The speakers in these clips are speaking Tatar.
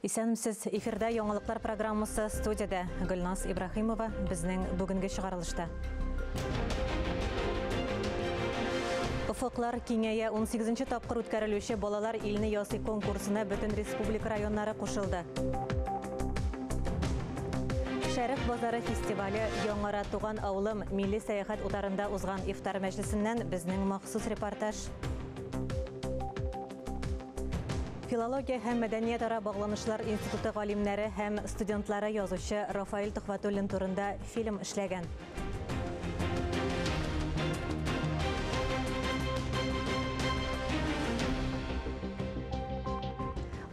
Исәнмсез, эфирда яңалыклар программасы студияда Гөлназ Ибрахимова безнең бүгенге чыгарылышта. Уфуклар киңәя 18-нче тапкыр үткәрелүче балалар илне ясый конкурсына бөтен республика районнары кушылды. Шәрык базары фестивале Яңара туган авылым милли сәяхәт утарында узган ифтар мәҗлесеннән безнең махсус репортаж. Филология һәм мәдәният ара багланышлар институты галимнәре һәм студентлары язучы Рафаэль Тухватуллин турында фильм эшләгән.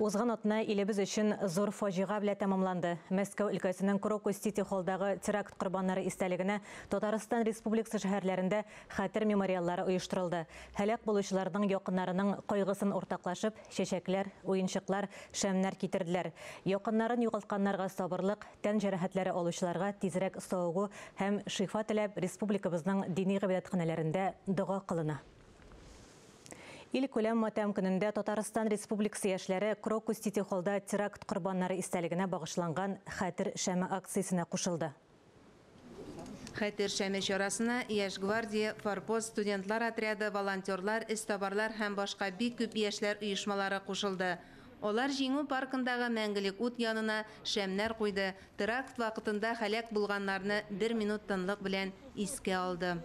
Узган атна илебез өчен зур фаҗига белән тәмамланды. Мәскәү өлкәсенең Крокус-Сити холдагы теракт корбаннары истәлегенә Татарстан Республикасы шәһәрләрендә хәтер мемориаллары оештырылды. Һәлак булучыларның якыннарының кайгысын уртаклашып, чәчәкләр, уенчыклар, шәмнәр китерделәр. Якыннарын югалтканнарга сабырлык, тән җәрәхәтләре алучыларга тизрәк сауыгу һәм шифа теләп республикабызның дини гыйбадәтханәләрендә дуга кылына. Ил күләм матәм көнендә Татарстан Республикасы яшьләре Крокус-Сити холда теракт корбаннары истәлегенә багышланган хәтер шәме акциясенә кушылды. Хәтер шәме чарасына Яшь гвардия, Форпост, студентлар отряды, волонтерлар, эстабарлар һәм башка бик күп яшьләр оешмалары кушылды. Олар Җиңү паркындагы мәңгелек ут янына шәмнәр куйды. Теракт вакытында һәлак булганнарны 1 минут тынлык белән искә алды.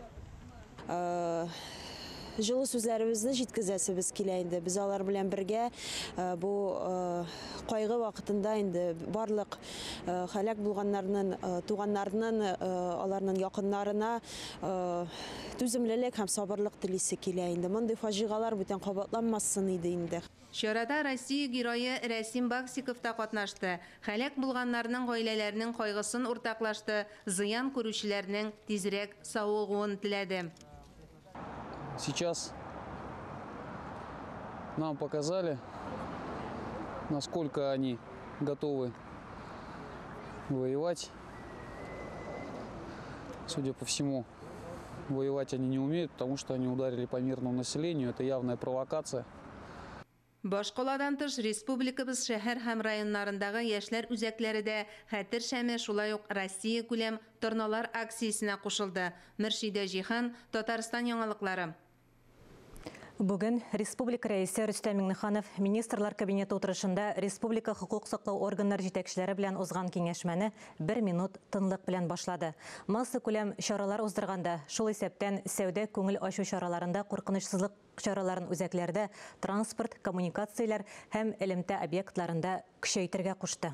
Жылы сүзләребезне җиткезәсебез килә инде. Без алар белән бергә бу кайгы вакытында инде барлык һәлак булганнарның туганнарның аларның якыннарына түземлелек һәм сабырлык телисе килә инде. Мондый фаҗигалар бүтән кабатланмасын иде инде. Чарада Россия герое Рәсим Баксиков та катнашты. Һәлак булганнарның гаиләләренең кайгысын уртаклашты, зыян күрүчеләрнең тизрәк сауыгуын теләде. Сейчас нам показали, насколько они готовы воевать. Судя по всему, воевать они не умеют, потому что они ударили по мирному населению. Это явная провокация. Башкаладан тыш республикабыз шәһәр һәм районнарындагы яшьләр үзәкләре дә хәтер шәме шулай ук Россия күләм торналар акциясенә кушылды. Мөршидә Җихан, Татарстан яңалыклары. Бүген Республика рәисе Рөстәм Миңнеханов министрлар кабинеты утырышында республика хукук саклау органнары җитәкчеләре белән узган киңәшмәне 1 минут тынлык белән башлады. Масса күләм чаралар уздырганда, шул исәптән сәүдә күңел ачу чараларында куркынычсызлык чараларын үзәкләрдә, транспорт, коммуникацияләр һәм элемтә объектларында көчәйтергә кушты.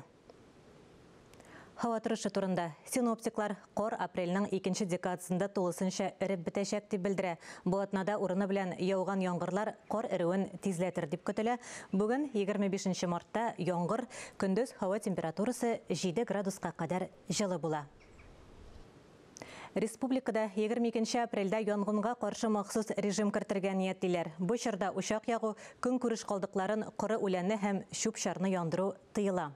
Һава торышы турында синоптиклар кор апрельнең 2нче декадасында тулысынча эреп бетәчәк дип белдерә. Бу атнада урыны белән яуган яңгырлар кор эреүен тизләтер дип көтелә. Бүген 25 мартта яңгыр, көндез һава температурасы 7 градуска кадәр җылы була. Республикада 22 апрельдә янгынга каршы махсус режим кертергән ниятлиләр. Бу чорда учак ягу, көн күреш калдыкларын, коры үләнне һәм чүп-чарны яндыру тыела.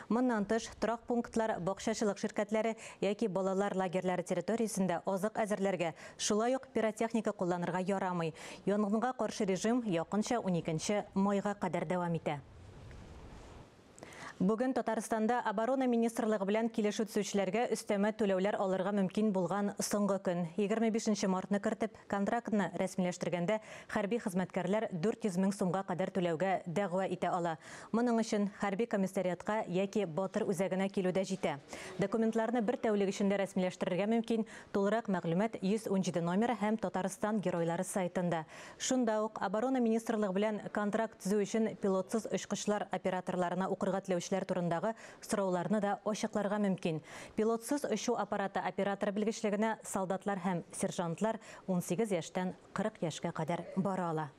Моннан тыш, торак пунктлар, бакчачылык ширкәтләре яки балалар лагерьләре территориясендә азык әзерләргә, шулай ук пиротехника кулланырга ярамый. Янгынга каршы режим якынча 12 майга кадәр дәвам итә. Бүген Татарстанда оборона министрлыгы белән килешү төзүчеләргә өстәмә түләүләр алырга мөмкин булган соңгы көн. 25 мартны кертеп, контрактны рәсмиләштергәндә хәрби хезмәткәрләр 400 мең сумга кадәр түләүгә дәгъва итә ала. Моның өчен хәрби комиссариатка яки Батыр үзәгенә килүдә җитә. Документларны бер тәүлек эчендә рәсмиләштерергә мөмкин. Тулырак мәгълүмат 117 номеры һәм Татарстан геройлары сайтында. Шунда ук оборона министрлыгы белән контракт төзү өчен пилотсыз очкычлар операторларына укырга теләүчеләр турындагы сорауларны да ачыкларга мөмкин. Пилотсыз очу аппараты операторы белгечлегенә солдатлар һәм сержантлар 18 яшьтән 40 яшькә кадәр бара ала.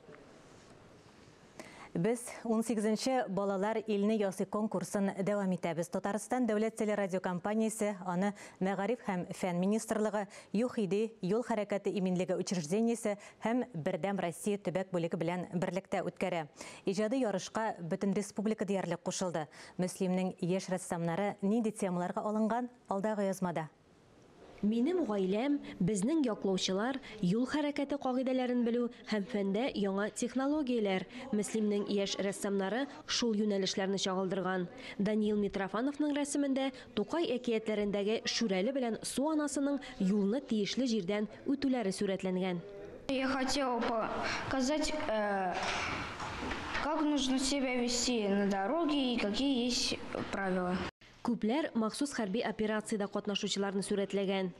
Без 18-нче балалар илне ясый конкурсын дәвам итәбез. Татарстан дәүләт телерадиокомпаниясе, аны Мәгариф һәм фән министрлыгы, ЮХИДИ, юл хәрәкәте иминлеге учреждениесе һәм Бердәм Россия төбәк бүлеге белән берлектә үткәрә. Иҗади ярышка бөтен республика диярлек кушылды. Мөслимнең яшь рәссамнары нинди темаларга алынган алдагы язмада. Минем гаиләм, безнең яклаучылар, юл хәрәкәте кагыйдәләрен белү һәм фәндә яңа технологияләр. Мөслимнең яшь рәссамнары шул юнәлешләрне чагылдырган. Даниил Митрофановның рәсемендә Тукай әкиятләрендәге Шүрәле белән Су анасының юлны тиешле җирдән үтүләре сурәтләнгән. Я хотела показать, как нужно себя вести на дороге и какие есть правила. Күпләр махсус хәрби операциядә катнашучыларны сурәтләгән.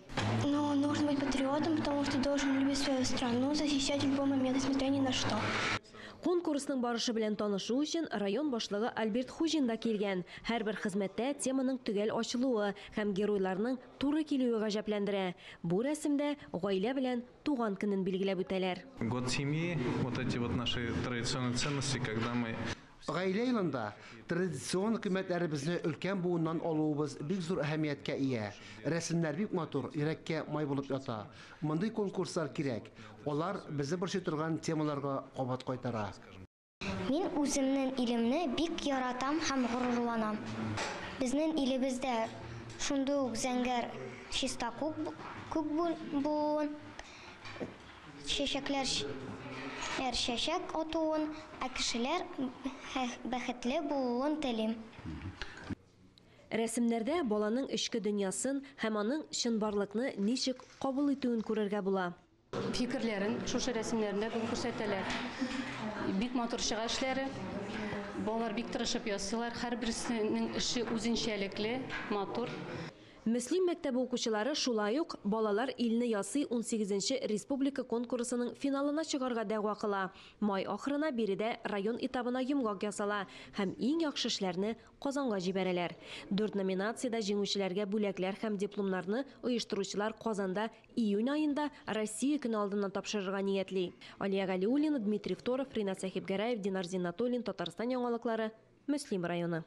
Но нужно быть патриотом, потому что должен любить свою страну, защищать в любой момент, несмотря ни на что. Конкурсның барышы белән танышу өчен район башлыгы Альберт Хужин да килгән. Һәрбер хезмәттә теманың төгәл ачылуы һәм геройларның туры килүе гаҗәпләндерә. Бу рәсемдә гаилә белән туган көнен билгеләп үтәләр. Год семьи, вот эти вот наши традиционные ценности, когда мы Гаилә елында традицион кыйммәтләребезне өлкән буыннан алуыбыз бик зур әһәмияткә ия. Рәсемнәр бик матур, йөрәккә май булып ята. Мондый конкурслар кирәк. Алар безне борчый торган темаларга кабат кайтара. Мин үземнең илемне бик яратам һәм горурланам. Безнең илебездә шундый ук зәңгәр чиста күк буын, чәчәкләр чәчәк атуын, ә кешеләр бәхетле булуын телим. Рәсемнәрдә баланың эчке дөньясын һәм аның чынбарлыкны ничек кабул итүен күрергә була. Фикерләрен шушы рәсемнәрендә күрсәтәләр. Бик матур чыга эшләре. Балалар бик тырышып ясыйлар. Һәрберсенең эше үзенчәлекле, матур. Мөслим мәктәбе укучылары шулай ук балалар илне ясый 18-нче республика конкурсының финалына чыгарга дәгъва кыла. Май ахырына биредә район этабына йомгак ясала һәм иң яхшы эшләрне Казанга җибәрәләр. 4 номинациядә җиңүчеләргә бүләкләр һәм дипломнарны оештыручылар Казанда июнь аенда Россия көне алдыннан тапшырырга ниятли. Алия Галиуллина, Дмитрий Второв, Ринат Сахибгараев, Динар Зиннатуллин, Татарстан яңалыклары, Мөслим районы.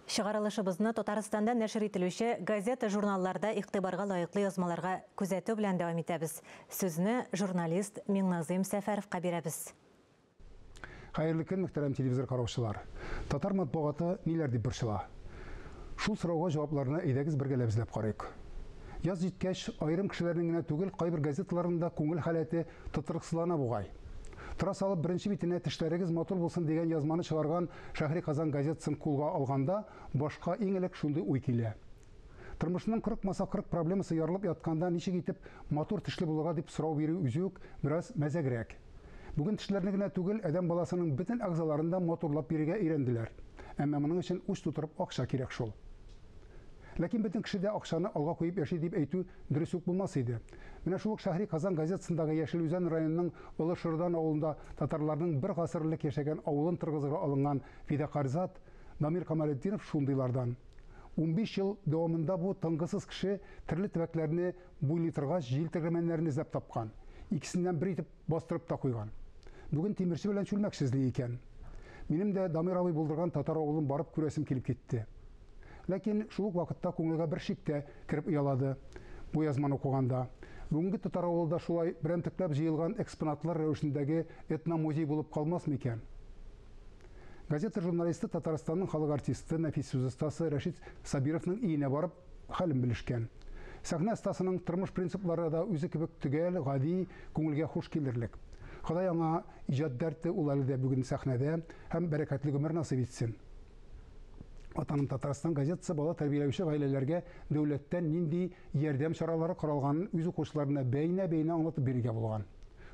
Шығарылышыбызны Татарстанда нәшр ителүче газета журналларда игътибарга лайыклы язмаларга күзәтү белән дәвам итәбез. Сүзне журналист Миңназыйм Сәфәровка бирәбез. Хәерле көн, мөхтәрәм телевизор караучылар. Татар матбугаты ниләр дип борчыла? Шул сорауга җавапларны әйдәгез бергә эзләп карыйк. Яз җиткәч, айрым кешеләрнең генә түгел, кайбер газеталарында күңел халәте тотырыксызлана бугай. Тора салып беренче битенә тешләрегез матур булсын дигән язманы чыгарган Шәһри Казан газетасын кулга алганда, башка иң элек шундый уй килә. Тормышның 40 проблемасы ярылып ятканда ничек итеп матур тешле булырга дип сорау бирү үзүк бераз мәзәгрәк. Бүген тешләрне генә түгел, адәм баласының бөтен әгъзаларында матурлап бирергә өйрәнделәр. Әмма моның өчен уч тутырып акча кирәк шул. Ләкин бөтен кеше дә акчаны алга куеп яши дип әйтү дөрес үк булмас иде. Менә шул Шәһри Казан газетасындагы Яшел Үзән районының Олы Шырдан авылында татарларның бер гасырлык яшәгән авылын торгызырга алынган фидакарьзат Дамир Камалетдинов шундыйлардан. 15 ел дәвамында бу тынгысыз кеше төрле төбәкләрне буйлый торгач җил тегермәннәрен эзләп тапкан. Икесеннән бер итеп бастырып та куйган. Бүген тимерче белән чүлмәксезли икән. Минем дә Дамир абый булдырган татар авылын барып күрәсем килеп китте. Ләкин шул вакытта күңелгә бер шиктә кирип уялады. Бу язманы укыганда бүгенге татар авылында шулай берәмтекләп җыелган экспонатлар рәвешендәге этномузей булып калмас микән? Газета журналисты Татарстанның халык артисты, нәфис сүз остасы Рәшит Сабировның өенә барып хәлен белешкән. Сәхнә остасының тормыш принциплары да үзе кебек төгәл, гади, күңелгә хуш килерлек. Ходай аңа иҗат дәрте ул әле дә бүген сәхнәдә һәм бәрәкәтле гомер насыйп итсен. Атаның Татарстан газетасы бала тәрбияләүче гаиләләргә дәүләттән нинди ярдәм чаралары каралганын үз укучыларына бәйнә-бәйнә аңлатып бирергә булган.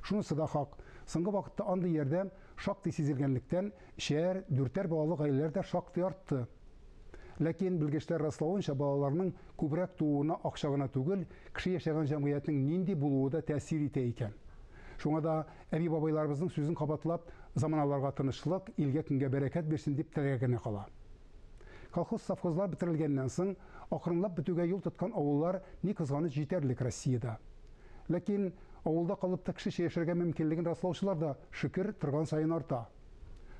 Шунысы да хак. Соңгы вакытта андый ярдәм шактый сизелгәнлектән, шәһәр, дүртәр балалы гаиләләр дә шактый артты. Ләкин белгечләр раславынча, балаларның күбрәк тууына акча гына түгел, кеше яшәгән җәмгыятьнең нинди булуы да тәэсир итә икән. Шуңа да әби-бабайларыбызның сүзен кабатлап, заманаларга тынычлык, илгә көнгә бәрәкәт бирсен дип теләгәне кала. Колхоз совхозлар бетерелгәннән соң, акрынлап бетүгә юл тоткан авыллар ни кызганыч җитәрлек Россиядә. Ләкин авылда калып та кеше яшәргә мөмкинлеген раслаучылар да шөкер торган сайын арта.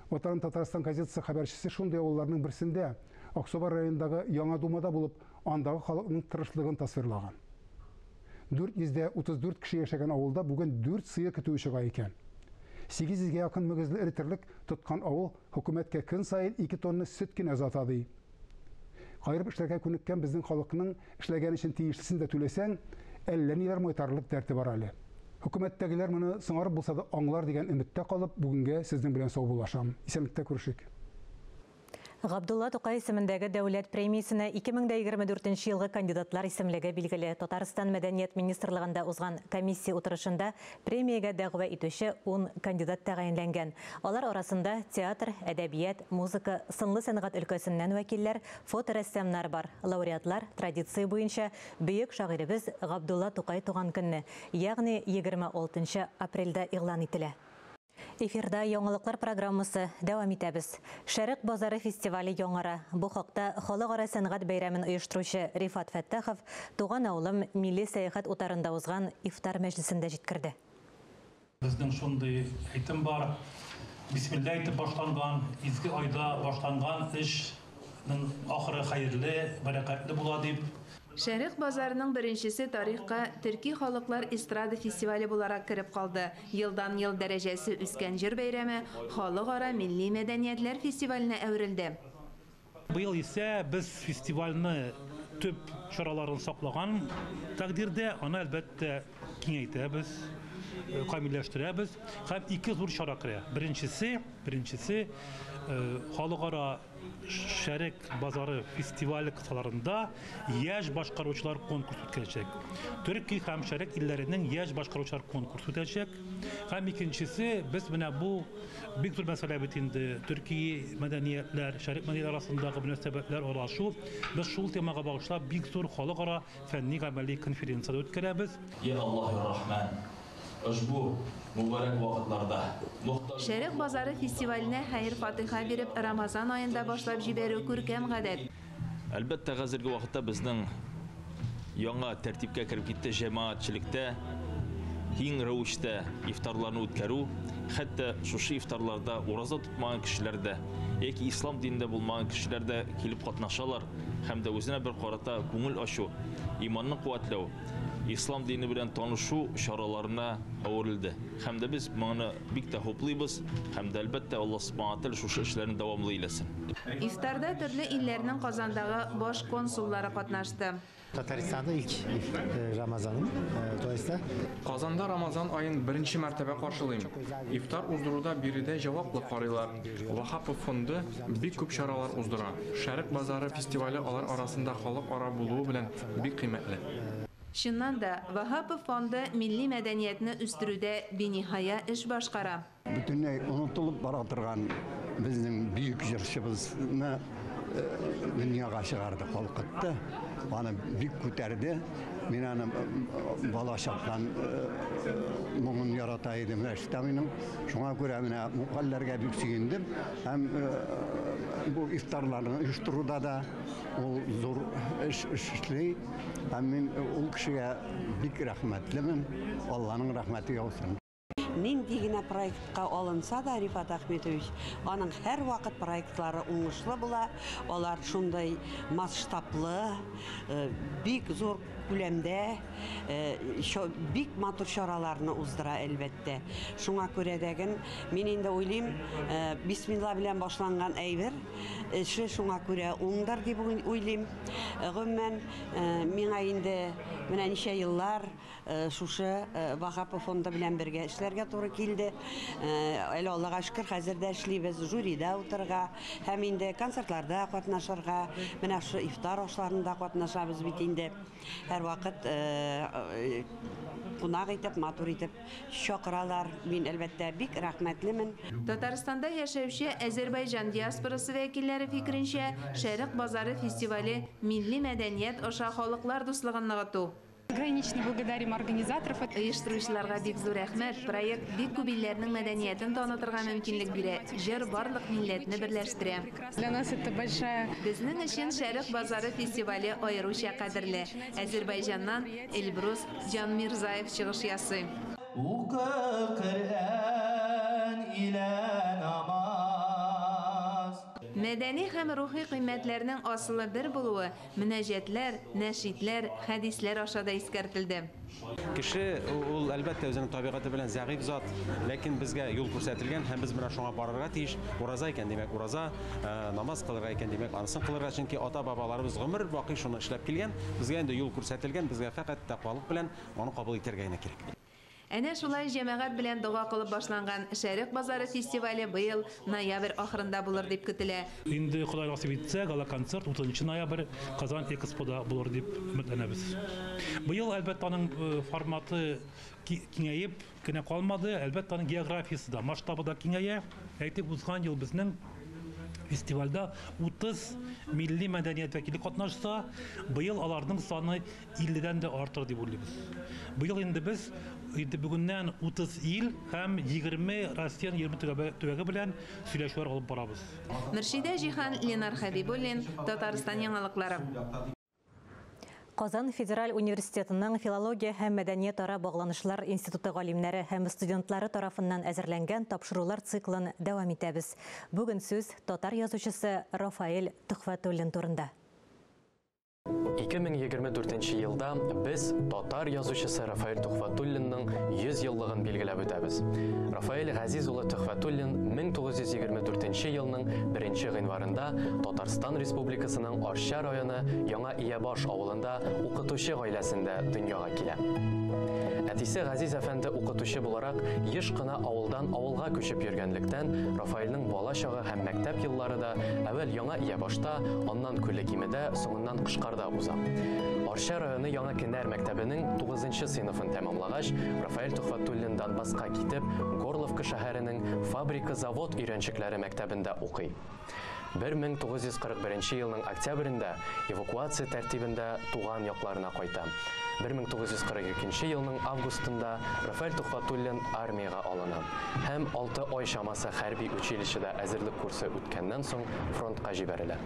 Ватан Татарстан газетасы хәбәрчесе шундый авылларның берсендә, Аксубай районындагы Яңа Думада булып, андагы халыкның тырышлыгын тасвирлаган. 434 кеше яшәгән авылда бүген 4 сыер көтүче чыга икән. 800-гә якын мөгезле эретерлек тоткан авыл хөкүмәткә көн сайын 2 тонна сөт кенә озата ди. Кайрып эшләргә күнеккән безнең халыкның эшләгән өчен тиешлесен дә түләсәң, әллә ниләр майтарлык дәрте бар әле. Хөкүмәттәгеләр моны соңарып булса да аңлар дигән өметтә калып, бүгенгә сезнең белән сау булашам. Исәнлектә күрешик. Габдулла Тукай исемендәге дәүләт премиясенә 2024 елгы кандидатлар исемлеге билгеле. Татарстан мәдәният министрлыгында узган комиссия утырышында премиягә дәгъва итүче 10 кандидат тәгаенләнгән. Алар арасында театр, әдәбият, музыка, сынлы сәнгать өлкәсеннән вәкилләр, фоторәссамнар бар. Лауреатлар традиция буенча бөек шагыйребез Габдулла Тукай туган көнне, ягъни 26 апрельдә игълан ителә. Эфирда яңалыклар программасы дәвам итәбез. Шәрык базары фестивале яңара. Бу хакта халыкара сәнгать бәйрәмен оештыручы Рифат Фәттахов туган авылым милли сәяхәт утарында узган ифтар мәҗлесендә җиткерде. Безнең шундый әйтем бар. Бисмилла әйтеп башланган, изге айда башланган эшнең ахыры хәерле, бәрәкәтле була дип. Шәрык базарының беренчесе тарихка төрки халыклар эстрада фестивале буларак кирип калды. Елдан-ел дәрәҗәсе үскән җыр бәйрәме халыкара милли мәдәниятләр фестиваленә әверелде. Быел исә без фестивальне төп чараларын саклаган тәкъдирдә аны әлбәттә киңәйтәбез, камилләштерәбез һәм ике зур чара керә. Беренчесе халыкара Шәрек базары фестивале кысаларында яшь башкаручылар конкурс үткәрәчәк. Төрки һәм Шәрек илләренең яшь башкаручылар конкурс үтәчәк. Һәм икенчесе без менә бу бик зур мәсьәлә бит инде. Төрки мәдәниятләр, Шәрек мәдәниятләр арасындагы мөнәсәбәтләр аралашу. Без шул темага багышлап бик зур халыкара фәнни гамәли конференция үткәрәбез. Я Аллаһ-ар-Рахман. Ошбу mübarek вакытларда Шәрек базары фестиваленә хәйр-фатиха биреп Рамазан аенда башлап җибәрү күркәм гадәт. Әлбәттә хәзерге вакытта безнең яңа тәртипкә кереп китте җәмәгатьчелектә киң рәвештә ифтарларны үткәрү, хәтта шушы ифтарларда ураза тотмаган кешеләр дә, яки ислам динендә булмаган кешеләр дә килеп катнашалар һәм дә үзенә бер карата күңел ачу, иманны куәтләү, ислам дине белән танышу чараларына әверелде. Һәм дә без моны бик тә хуплыйбыз, һәм дә әлбәттә Аллаһ Субхаһу ва Тааля шушы эшләрне дәвамлы иләсен. Ифтарда төрле илләрнең Казандагы баш консуллары катнашты. Татарстанда ilk Ramazanım. Dolayısıyla Kazanda Ramazan ayın birinci mərtəbə qarşılayım. İftar uzdurуда biride cevaplı qarıylar. Vahapov fondu bik küp şaralar uzdura. Şərq bazarı festivali alar arasında xalq ara buluğu bilən bik qiymetli. Şundan da Vahapov fondu milli mədəniyyətini üstürüdə binihaya iş başqara. Bütünlüğü unutulup baratırgan bizim büyük jırşımızı dünyaya çıkardı halkıttı. Bana büyük küterdi. Ben anam bala şapkan mumun yarataydım reştamının. Şuna göre mine mukallerge büyük sevindim. Hem bu iftarlarını uyuşturuda da o zor işli. Hem ben o kişiye büyük rahmetlimim. Allah'ın rahmeti olsun. Нинди генә проектка алынса да Рифат Ахметович, аның һәр вакыт проектлары уңышлы була. Алар шундай масштаблы, бик зур күләмдә, бик матур чараларны уздыра әлбәттә. Шуңа күрә дәген мин инде уйлыйм, бисмилла белән башланган әйбер, эше шуңа күрә уңдыр дип уйлыйм. Гомумән, миңа инде менә ничә еллар шушы Вахапов фонды белән бергә эшләргә туры килде. Әле Аллага шөкер, хәзер дә эшлибез, жюридә утырга, һәм инде концертларда катнашырга, менә шу ифтар ашларында катнашабыз бит инде. Һәр вакыт кунак итеп, матур итеп чакыралар. Мин әлбәттә бик рәхмәтлемен. Татарстанда яшәүче Азәрбайҗан диаспорасы вәкилләре фикеренчә, Шәрык базары фестивале милли мәдәният аша халыклар дуслыгын ныгыту. Гранично благодарим организаторов. Оештыручыларга бик зур рәхмәт. Проект бик күп илләрнең мәдәниятен танытырга мөмкинлек бирә. Җыр барлык милләтне берләштерә. Для нас это большая. Безнең өчен Шәрык базары фестивале аеруча кадерле. Азәрбайҗаннан Эльбрус Җанмирзаев чыгыш ясый. Мәдәни һәм рухи кыйммәтләрнең асылы бер булуы мөнәҗәтләр, нәшидләр, хәдисләр аша да искәртелде. Кеше ул әлбәттә үзенең табигаты белән зәгыйфь зат, ләкин безгә юл күрсәтелгән һәм без менә шуңа барырга тиеш. Ураза икән димәк, ураза, намаз кылырга икән димәк, анысын кылырга, чөнки ата-бабаларыбыз гомер бакый шуны эшләп килгән. Безгә инде юл күрсәтелгән, безгә фәкать тәкъвалык белән аны кабул итәргә генә кирәк. Әнә шулай җәмәгать белән дуга кылып башланган Шәрык базары фестивале быел ноябрь ахырында булыр дип көтелә. Инде Ходай насыйп итсә, гала-концерт 30 ноябрь Казан Экспода булыр дип өметләнәбез. Быел әлбәттә аның форматы киңәеп кенә калмады, әлбәттә аның географиясы да, масштабы да киңәя. Әйтеп узган ел безнең фестивальдә 30 милли мәдәният вәкиле катнашса, быел аларның саны 50-дән дә артыр дип уйлыйбыз. Быел инде без бүгеннән 30 ил һәм 20 Россияның 20 төбәге белән сөйләшүләр алып барабыз. Мөршидә Җиһан, Ленар Хәбибуллин, Татарстан яңалыклары. Казан Федераль университетының филология һәм мәдәният ара багланышлар институты галимнәре һәм студентлары тарафыннан әзерләнгән тапшырулар циклын дәвам итәбез. Бүген сүз татар язучысы Рафаэль Тухватуллин турында. 2024 елда біз татар язучысы Рафаэль Тухватуллинның 100 еллыгын билгеләп үтәбез. Рафаэль Газиз улы Тухватуллин 1924 елның 1 гыйнварында Татарстан Республикасының Арча районы Яңа Иябаш авылында укытучы гаиләсендә дөньяга килә. Әтисе Газиз әфәнде укытучы буларак еш кына авылдан авылга күчеп йөргәнлектән, Рафаэльнең бала чагы һәм мәктәп еллары да әвәл Яңа Иябашта, аннан Күллекимедә, соңыннан Кышкарда уза. Арча районы Яңа Кенәр мәктәбенең 9-нчы сыйныфын тәмамлагач, Рафаэль Тухватуллин Донбасска китеп, Горловка шәһәренең фабрика-завод өйрәнчекләре мәктәбендә укый. 1941 елның октябрендә эвакуация тәртибендә туган якларына кайта. 1942 елның августында Рафаэль Тухватуллин армияга алына һәм 6 ай чамасы хәрби училищеда әзерлек курсы үткәннән соң фронтка җибәрелә.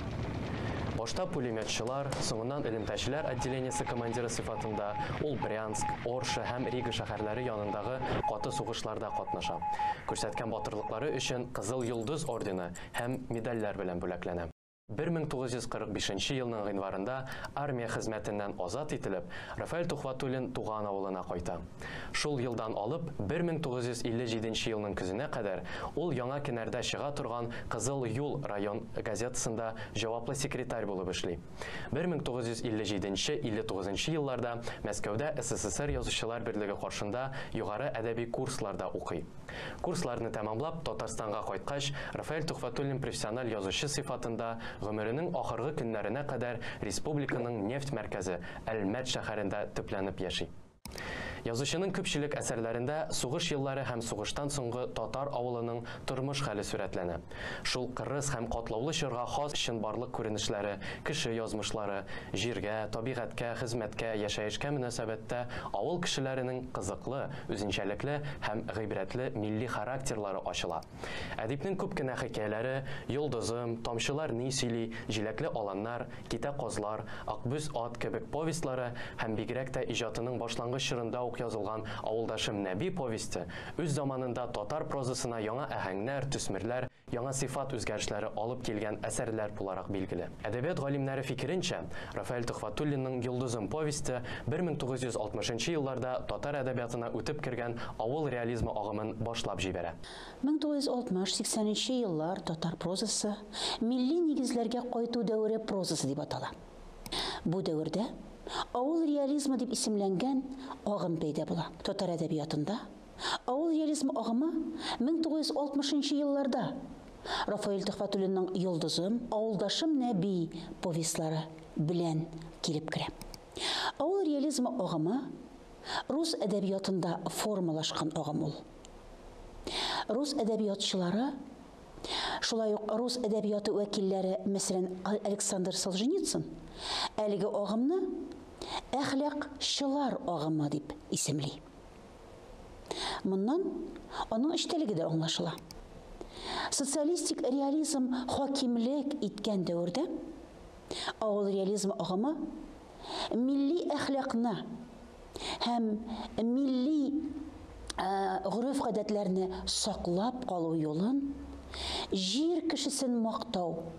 Башта пулеметчылар, соңыннан элемтәчеләр отделениесе командиры сыйфатында ул Брянск, Орша һәм Рига шәһәрләре янындагы каты сугышларда катнаша. Күрсәткән батырлыклары өчен Кызыл Йолдыз ордены һәм медальләр белән бүләкләнә. 1945 елның гыйнварында армия хезмәтеннән азат ителеп, Рафаэль Тухватуллин туган авылына кайта. Шул елдан алып 1957 елның көзенә кадәр ул Яңа Кенәрдә чыга торган Кызыл Юл район газетасында җаваплы секретарь булып эшли. 1957-59 елларда Мәскәүдә СССР язучылар берлеге каршында югары әдәби курсларда укый. Курсларны тәмамлап Татарстанга кайткач, Рафаэль Тухватуллин профессиональ язучы сыйфатында гомеренең ахыргы көннәренә кадәр республиканың нефть мәркәзе Әлмәт шәһәрендә төпләнеп яши. Язучының күпчелек әсәрләрендә сугыш еллары һәм сугыштан соңгы татар авылының тормыш хәле сурәтләнә. Шул кырыс һәм катлаулы чорга хас чынбарлык күренешләре, кеше язмышлары, җиргә, табигатькә, хезмәткә, яшәешкә мөнәсәбәттә авыл кешеләренең кызыклы, үзенчәлекле һәм гыйбрәтле милли характерлары ачыла. Әдипнең күп кенә хикәяләре, Йолдызым, Тамчылар ни сөйли, Җиләкле аланнар, Китә казлар, Акбүз ат кебек повестлары һәм бигрәк тә иҗатының башлангыч чорында язылган Авылдашым Нәби повесте үз заманында татар прозасына яңа әһәңнәр, төсмерләр, яңа сыйфат үзгәрешләре алып килгән әсәрләр буларак билгеле. Әдәбият галимнәре фикеренчә, Рафаэль Тухватуллинның Йолдызым повесте 1960 елларда татар әдәбиятына үтеп кергән авыл реализмы агымын башлап җибәрә. 1960-80 еллар татар прозасы милли нигезләргә кайту дәвре прозасы дип атала. Бу дәврдә авыл реализмы дип исемләнгән агым пәйда була. Татар әдәбиятында авыл реализмы агымы 1960 елларда Рафаэль Тухватуллинның Йолдызым, Авылдашым Нәби повестлары белән килеп керә. Авыл реализмы агымы рус әдәбиятында формалашкан агым ул. Рус әдәбиятчылары, шулай ук рус әдәбияты вәкилләре, мәсәлән, Александр Солженицын, әлеге агымны әхлакчылар агымы дип исемли. Моннан аның эчтәлеге дә аңлашыла. Социалистик реализм хакимлек иткән дәврдә авыл реализм агымы милли әхлакны һәм милли гореф-гадәтләрне саклап калу юлын Жир кешесен мактау,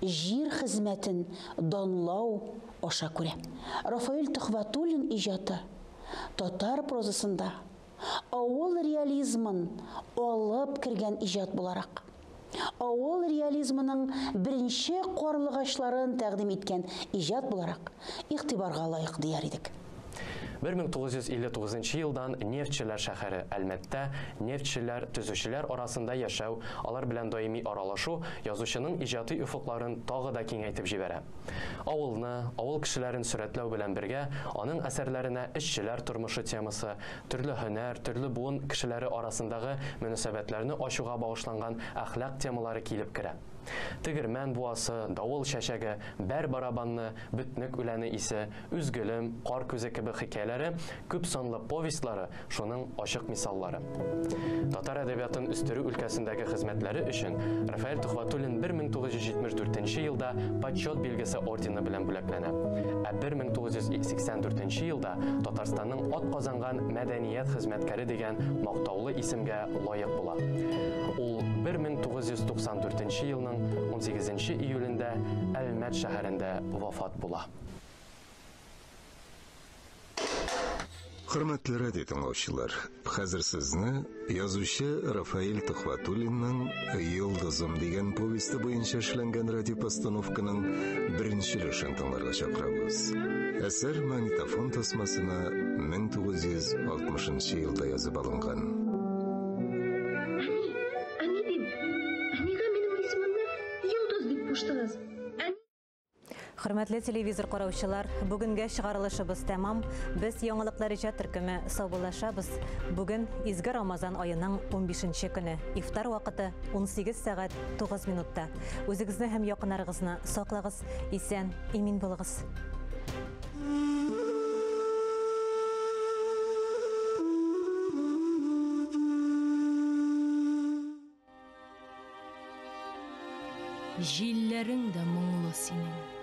жир хезмәтен данлау аша күрә. Рафаэль Тухватуллин иҗаты татар прозасында авыл реализмын алып кергән иҗат буларак. Авыл реализмының беренче карлыгачларын тәкъдим иткән иҗат буларак игътибарга лаек дияр идек. 1959 елдан нефтчеләр шәһәре Әлмәттә нефтчеләр, төзүчеләр арасында яшәү, алар белән даими аралашу язучының иҗади уфукларын тагы да киңәйтеп җибәрә. Авылны, авыл кешеләрен сурәтләү белән бергә, аның әсәрләренә эшчеләр тормышы темасы, төрле һөнәр, төрле буын кешеләре арасындагы мөнәсәбәтләрне ачуга багышланган әхлак темалары килеп керә. Тегермән буасы, давыл чәчәге, бәр барабанны, бүтнек үләне исе, үзгелем, кар күзе кебек хикәяләре, күп санлы повестлары шуның ачык мисаллары. Татар әдәбиятын үстерү өлкәсендәге хезмәтләре өчен Рафаэль Тухватуллин 1974 елда почет билгесе ордены белән бүләкләнә. 1984 елда Татарстанның атказанган мәдәният хезмәткәре дигән мактаулы исемгә лаек була. Ул 1994 елның 18 июлендә Әлмәт шәһәрендә вафат була. Хөрмәтле радио тыңлаучылар, хәзер сезне язучы Рафаэль Тухватуллинның «Йолдызым» дигән повесте буенча эшләнгән радиопостановканың беренче өлешен тыңларга чакырабыз. Әсәр магнитофон тасмасына 1960 елда язып алынган. Хөрмәтле телевизор караучылар, бүгенгә чыгарылышыбыз тәмам. Без яңалыклар иҗат төркеме саубуллашабыз. Бүген изге Рамазан аеның 15нче көне. Ифтар вакыты 18 сәгать 9 минутта. Үзегезне һәм якыннарыгызны саклагыз, исән, имин булыгыз. Җилләрең дә моңлы синең.